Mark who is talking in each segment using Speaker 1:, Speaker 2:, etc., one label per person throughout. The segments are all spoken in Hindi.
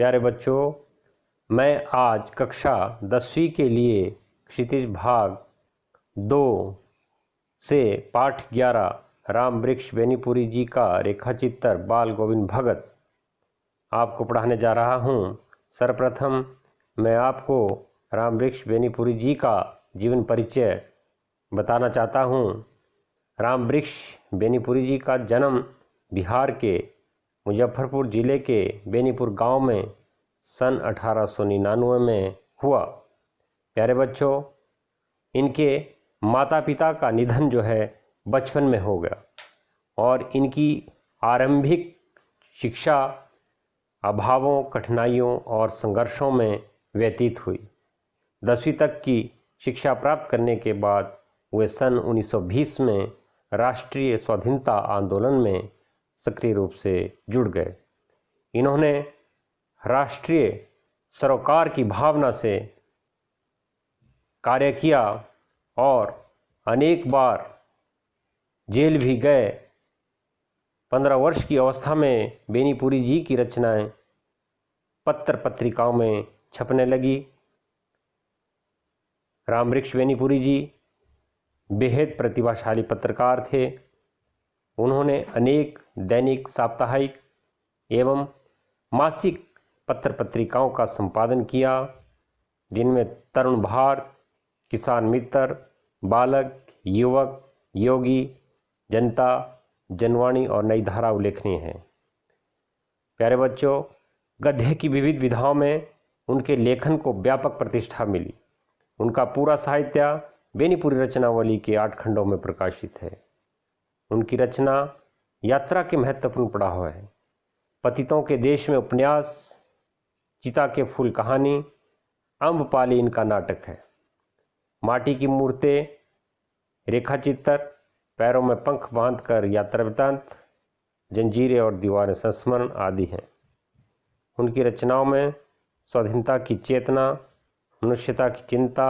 Speaker 1: प्यारे बच्चों, मैं आज कक्षा 10वीं के लिए क्षितिज भाग 2 से पाठ 11 राम वृक्ष बेनीपुरी जी का रेखाचित्र बाल गोविंद भगत आपको पढ़ाने जा रहा हूँ। सर्वप्रथम मैं आपको राम वृक्ष बेनीपुरी जी का जीवन परिचय बताना चाहता हूँ। राम वृक्ष बेनीपुरी जी का जन्म बिहार के मुजफ्फरपुर ज़िले के बेनीपुर गांव में सन 1899 में हुआ। प्यारे बच्चों, इनके माता पिता का निधन जो है बचपन में हो गया और इनकी आरंभिक शिक्षा अभावों, कठिनाइयों और संघर्षों में व्यतीत हुई। 10वीं तक की शिक्षा प्राप्त करने के बाद वे सन 1920 में राष्ट्रीय स्वाधीनता आंदोलन में सक्रिय रूप से जुड़ गए। इन्होंने राष्ट्रीय सरोकार की भावना से कार्य किया और अनेक बार जेल भी गए। 15 वर्ष की अवस्था में बेनीपुरी जी की रचनाएं पत्र पत्रिकाओं में छपने लगी। राम वृक्ष बेनीपुरी जी बेहद प्रतिभाशाली पत्रकार थे। उन्होंने अनेक दैनिक, साप्ताहिक एवं मासिक पत्र पत्रिकाओं का संपादन किया, जिनमें तरुण भारत, किसान मित्र, बालक, युवक, योगी, जनता, जनवाणी और नई धारा उल्लेखनीय हैं। प्यारे बच्चों, गद्य की विविध विधाओं में उनके लेखन को व्यापक प्रतिष्ठा मिली। उनका पूरा साहित्य बेनीपुरी रचनावली के 8 खंडों में प्रकाशित है। उनकी रचना यात्रा के महत्वपूर्ण पड़ाव है। पतितों के देश में उपन्यास, चिता के फूल कहानी, अम्बपाली इनका नाटक है। माटी की मूर्तें, रेखाचित्र, पैरों में पंख बांधकर यात्रा वृत्तांत, जंजीरें और दीवारें संस्मरण आदि हैं। उनकी रचनाओं में स्वाधीनता की चेतना, मनुष्यता की चिंता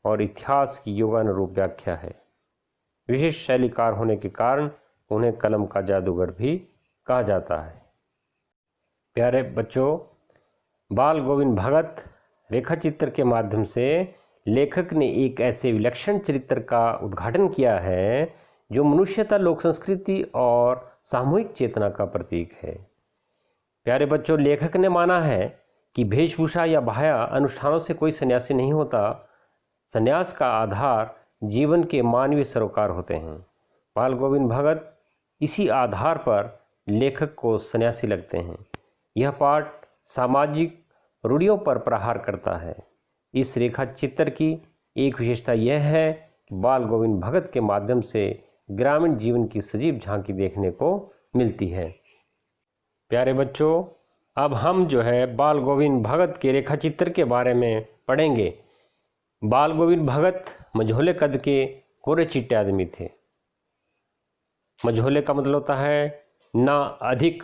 Speaker 1: और इतिहास की योगानुरूप व्याख्या है। विशिष्ट शैलीकार होने के कारण उन्हें कलम का जादूगर भी कहा जाता है। प्यारे बच्चों, बाल गोविंद भगत रेखाचित्र के माध्यम से लेखक ने एक ऐसे विलक्षण चरित्र का उद्घाटन किया है जो मनुष्यता, लोक संस्कृति और सामूहिक चेतना का प्रतीक है। प्यारे बच्चों, लेखक ने माना है कि वेशभूषा या बाह्य अनुष्ठानों से कोई सन्यासी नहीं होता। सन्यास का आधार जीवन के मानवीय सरोकार होते हैं। बाल गोविंद भगत इसी आधार पर लेखक को सन्यासी लगते हैं। यह पाठ सामाजिक रूढ़ियों पर प्रहार करता है। इस रेखा चित्र की एक विशेषता यह है कि बाल गोविंद भगत के माध्यम से ग्रामीण जीवन की सजीव झांकी देखने को मिलती है। प्यारे बच्चों, अब हम जो है बाल गोविंद भगत के रेखा चित्र के बारे में पढ़ेंगे। बाल गोविंद भगत मझोले कद के कोरे चिट्टे आदमी थे। मझोले का मतलब होता है ना अधिक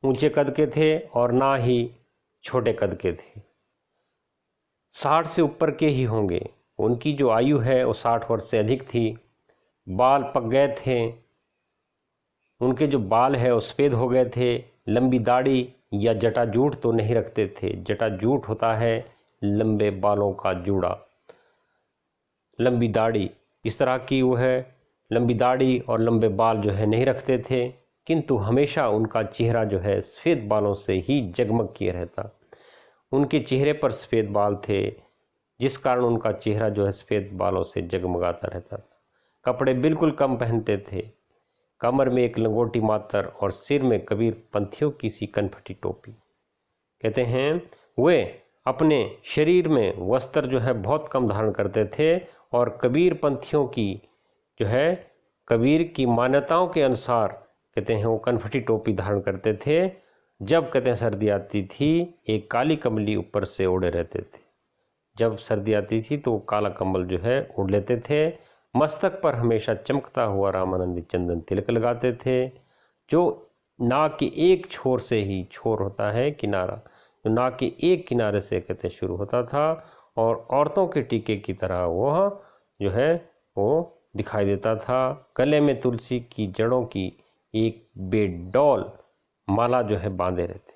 Speaker 1: ऊंचे कद के थे और ना ही छोटे कद के थे। 60 से ऊपर के ही होंगे। उनकी जो आयु है वो 60 वर्ष से अधिक थी। बाल पक गए थे। उनके जो बाल है वो सफ़ेद हो गए थे। लंबी दाढ़ी या जटाजूट तो नहीं रखते थे। जटाजूट होता है लंबे बालों का जूड़ा। लंबी दाढ़ी इस तरह की वो है, लंबी दाढ़ी और लंबे बाल जो है नहीं रखते थे, किंतु हमेशा उनका चेहरा जो है सफ़ेद बालों से ही जगमग किए रहता। उनके चेहरे पर सफ़ेद बाल थे, जिस कारण उनका चेहरा जो है सफ़ेद बालों से जगमगाता रहता था। कपड़े बिल्कुल कम पहनते थे। कमर में एक लंगोटी मात्र और सिर में कबीर पंथियों की सी कनफटी टोपी। कहते हैं वे अपने शरीर में वस्त्र जो है बहुत कम धारण करते थे और कबीर पंथियों की जो है कबीर की मान्यताओं के अनुसार कहते हैं वो कनफटी टोपी धारण करते थे। जब कहते हैं सर्दी आती थी, एक काली कमली ऊपर से ओढ़े रहते थे। जब सर्दी आती थी तो वो काला कंबल जो है ओढ़ लेते थे। मस्तक पर हमेशा चमकता हुआ रामानंदी चंदन तिलक लगाते थे, जो नाक के एक छोर से ही, छोर होता है किनारा, जो नाक के एक किनारे से कहते हैं शुरू होता था और औरतों के टीके की तरह वह जो है वो दिखाई देता था। गले में तुलसी की जड़ों की एक बेडौल माला जो है बांधे रहते।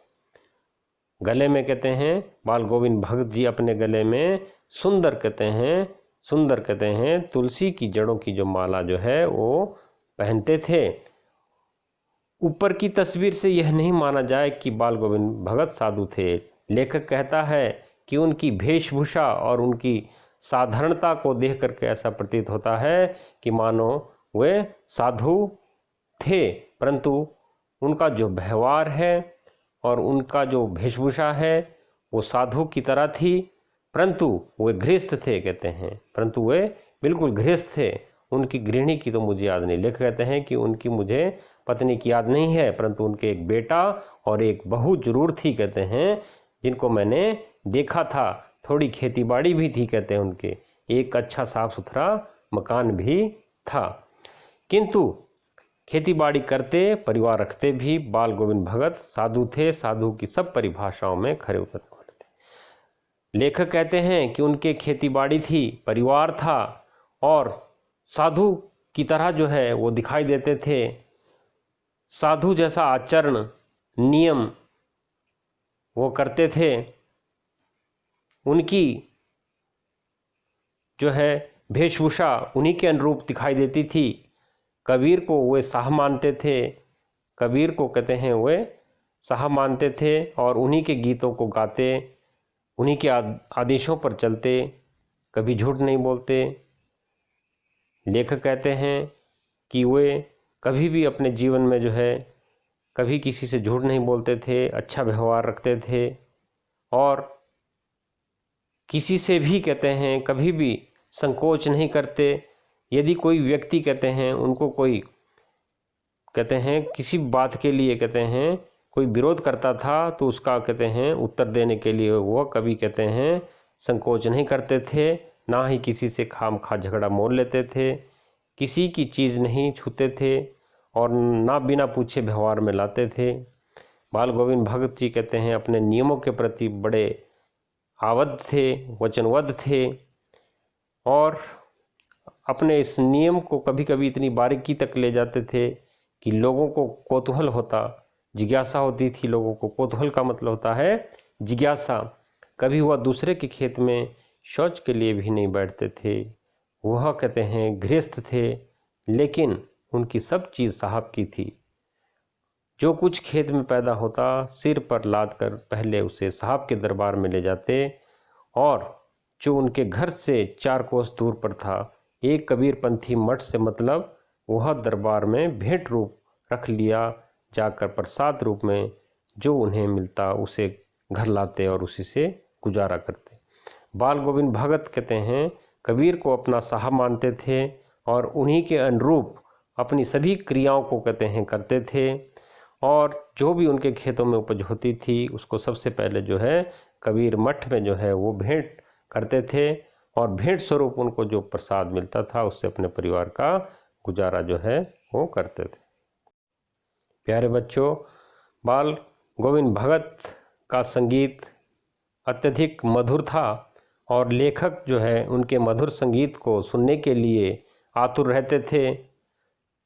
Speaker 1: गले में कहते हैं बाल गोविंद भगत जी अपने गले में सुंदर कहते हैं तुलसी की जड़ों की जो माला जो है वो पहनते थे। ऊपर की तस्वीर से यह नहीं माना जाए कि बाल गोविंद भगत साधु थे। लेखक कहता है कि उनकी वेशभूषा और उनकी साधारणता को देख करके ऐसा प्रतीत होता है कि मानो वे साधु थे, परंतु उनका जो व्यवहार है और उनका जो वेशभूषा है वो साधु की तरह थी, परंतु वे गृहस्थ थे कहते हैं, परंतु वे बिल्कुल गृहस्थ थे। उनकी गृहिणी की तो मुझे याद नहीं। लेखक कहते हैं कि उनकी मुझे पत्नी की याद नहीं है, परंतु उनके एक बेटा और एक बहू जरूर थी कहते हैं, जिनको मैंने देखा था। थोड़ी खेतीबाड़ी भी थी कहते हैं उनके, एक अच्छा साफ सुथरा मकान भी था, किंतु खेतीबाड़ी करते, परिवार रखते भी बाल गोविंद भगत साधु थे। साधु की सब परिभाषाओं में खरे उतरने वाले थे। लेखक कहते हैं कि उनके खेतीबाड़ी थी, परिवार था और साधु की तरह जो है वो दिखाई देते थे। साधु जैसा आचरण नियम वो करते थे। उनकी जो है वेशभूषा उन्हीं के अनुरूप दिखाई देती थी। कबीर को वे साह मानते थे, कबीर को कहते हैं वे साह मानते थे और उन्हीं के गीतों को गाते, उन्हीं के आदेशों पर चलते, कभी झूठ नहीं बोलते। लेखक कहते हैं कि वे कभी भी अपने जीवन में जो है कभी किसी से झूठ नहीं बोलते थे, अच्छा व्यवहार रखते थे और किसी से भी कहते हैं कभी भी संकोच नहीं करते। यदि कोई व्यक्ति कहते हैं उनको कोई कहते हैं किसी बात के लिए कहते हैं कोई विरोध करता था तो उसका कहते हैं उत्तर देने के लिए वो कभी कहते हैं संकोच नहीं करते थे, ना ही किसी से खामखा झगड़ा मोल लेते थे, किसी की चीज़ नहीं छूते थे और ना बिना पूछे व्यवहार में लाते थे। बाल गोविंद भगत जी कहते हैं अपने नियमों के प्रति बड़े आवद्ध थे, वचनबद्ध थे और अपने इस नियम को कभी कभी इतनी बारीकी तक ले जाते थे कि लोगों को कौतूहल होता, जिज्ञासा होती थी। लोगों को कौतूहल का मतलब होता है जिज्ञासा। कभी वह दूसरे के खेत में शौच के लिए भी नहीं बैठते थे। वह कहते हैं गृहस्थ थे, लेकिन उनकी सब चीज़ साहब की थी। जो कुछ खेत में पैदा होता सिर पर लाद कर पहले उसे साहब के दरबार में ले जाते और जो उनके घर से 4 कोस दूर पर था एक कबीरपंथी मठ से मतलब वह दरबार में भेंट रूप रख लिया जाकर प्रसाद रूप में जो उन्हें मिलता उसे घर लाते और उसी से गुजारा करते। बाल गोविंद भगत कहते हैं कबीर को अपना साहब मानते थे और उन्हीं के अनुरूप अपनी सभी क्रियाओं को कहते हैं करते थे और जो भी उनके खेतों में उपज होती थी उसको सबसे पहले जो है कबीर मठ में जो है वो भेंट करते थे और भेंट स्वरूप उनको जो प्रसाद मिलता था उससे अपने परिवार का गुजारा जो है वो करते थे। प्यारे बच्चों, बाल गोविंद भगत का संगीत अत्यधिक मधुर था और लेखक जो है उनके मधुर संगीत को सुनने के लिए आतुर रहते थे।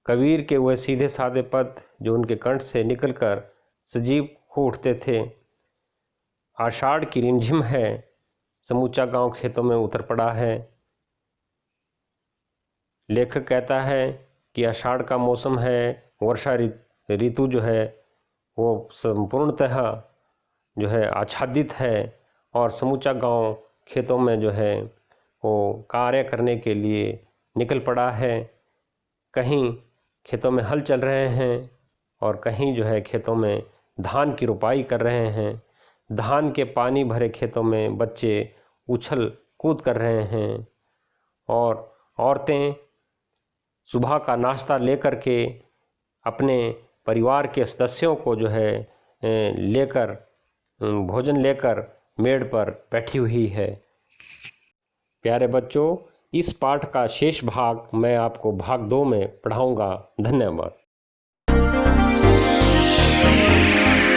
Speaker 1: कबीर के वह सीधे साधे पद जो उनके कंठ से निकलकर सजीव हो उठते थे। आषाढ़ की रिमझिम है, समूचा गांव खेतों में उतर पड़ा है। लेखक कहता है कि आषाढ़ का मौसम है, वर्षा ऋतु जो है वो संपूर्णतः जो है आच्छादित है और समूचा गांव खेतों में जो है वो कार्य करने के लिए निकल पड़ा है। कहीं खेतों में हल चल रहे हैं और कहीं जो है खेतों में धान की रुपाई कर रहे हैं। धान के पानी भरे खेतों में बच्चे उछल कूद कर रहे हैं और औरतें सुबह का नाश्ता लेकर के अपने परिवार के सदस्यों को जो है लेकर भोजन लेकर मेड़ पर बैठी हुई है। प्यारे बच्चों, इस पाठ का शेष भाग मैं आपको भाग 2 में पढ़ाऊंगा। धन्यवाद।